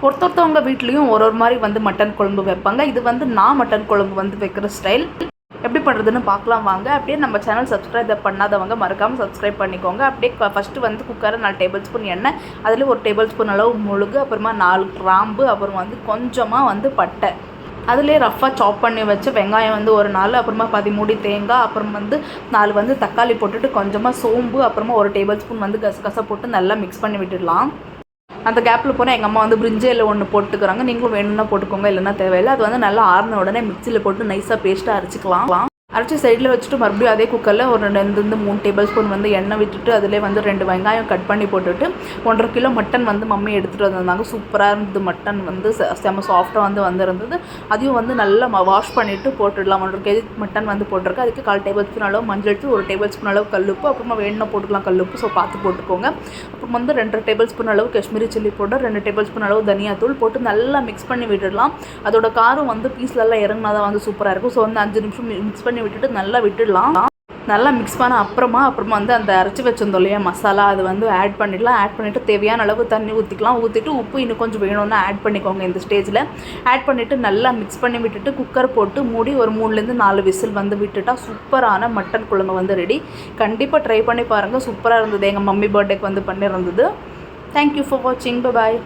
ஒருத்தவங்க வீட்லேயும் ஒரு மாதிரி வந்து மட்டன் குழம்பு வைப்பாங்க. இது வந்து நான் மட்டன் குழம்பு வந்து வைக்கிற ஸ்டைல். எப்படி பண்ணுறதுன்னு பார்க்கலாம் வாங்க. அப்படியே நம்ம சேனல் சப்ஸ்கிரைப் பண்ணாதவங்க மறக்காமல் சப்ஸ்கிரைப் பண்ணிக்கோங்க. அப்படியே ஃபஸ்ட்டு வந்து குக்கரை 4 டேபிள் ஸ்பூன் எண்ணெய், அதில் 1 டேபிள் ஸ்பூன் அளவு முழுகு, அப்புறமா 4 கிராம்பு, அப்புறம் வந்து கொஞ்சமாக வந்து பட்டை, அதிலே ரஃப்பாக சாப் பண்ணி வச்சு வெங்காயம் வந்து ஒரு 4, அப்புறமா 10 மூடி தேங்காய், அப்புறம் வந்து 4 வந்து தக்காளி போட்டுட்டு கொஞ்சமாக சோம்பு, அப்புறமா 1 டேபிள் ஸ்பூன் வந்து கசகசா போட்டு நல்லா மிக்ஸ் பண்ணி விட்டுடலாம். அந்த கேப்பில் போனால் எங்கள் அம்மா வந்து பிரிஞ்சியில் ஒன்று போட்டுக்கிறாங்க. நீங்களும் வேணும்னா போட்டுக்கோங்க, இல்லைன்னா தேவையில்லை. அது வந்து நல்லா ஆறின உடனே மிக்சியில் போட்டு நைஸாக பேஸ்ட்டாக அரைச்சிக்கலாம். அரைச்சி சைடில் வச்சுட்டு மறுபடியும் அதே குக்கரில் ஒரு 2-3 டேபிள் ஸ்பூன் வந்து எண்ணெய் விட்டுட்டு அதிலே வந்து 2 வெங்காயம் கட் பண்ணி போட்டுட்டு 1.5 கிலோ மட்டன் வந்து மம்மி எடுத்துகிட்டு வந்திருந்தாங்க. சூப்பராக இருந்தது. மட்டன் வந்து செம்ம சாஃப்டாக வந்து வந்திருந்தது. அதையும் வந்து நல்லா வாஷ் பண்ணிவிட்டு போட்டுடலாம். 1.5 கேஜி மட்டன் வந்து போட்டிருக்கு. அதுக்கு 1/4 டேபிள் ஸ்பூன் அளவு மஞ்சள் தூள், 1 டேபிள் ஸ்பூன் அளவு கல்லுப்பு, அப்புறமா வேணும்னா போட்டுக்கலாம் கல்லுப்பு. ஸோ பார்த்து போட்டுக்கோங்க. அப்புறம் வந்து 2 டேபிள் ஸ்பூன் அளவு Kashmiri chilli powder, 2 table spoon அளவு தனியாத்தூள் போட்டு நல்லா மிக்ஸ் பண்ணி விட்டுடலாம். அதோட காரம் வந்து பீஸ்லலாம் இறங்கினா தான் வந்து சூப்பராக இருக்கும். ஸோ வந்து 5 நிமிஷம் மிக்ஸ் பண்ணி விட்டுட்டு நல்லா விட்டுடலாம். நல்லா மிக்ஸ் பண்ண அப்புறமா வந்து அந்த அரைச்சி வச்சிருந்தோம் இல்லையா மசாலா, அது வந்து ஆட் பண்ணிடலாம். ஆட் பண்ணிவிட்டு தேவையான அளவு தண்ணி ஊற்றிக்கலாம். ஊற்றிட்டு உப்பு இன்னும் கொஞ்சம் வேணும்னா ஆட் பண்ணிக்கோங்க. இந்த ஸ்டேஜில் ஆட் பண்ணிவிட்டு நல்லா மிக்ஸ் பண்ணி விட்டுட்டு குக்கர் போட்டு மூடி ஒரு 3-4 விசில் வந்து விட்டுட்டா சூப்பரான மட்டன் குழம்பு வந்து ரெடி. கண்டிப்பாக ட்ரை பண்ணி பாருங்கள். சூப்பராக இருந்தது. எங்கள் மம்மி பர்த்டேக்கு வந்து பண்ணியிருந்தது. தேங்க்யூ ஃபார் வாட்சிங். பாய்.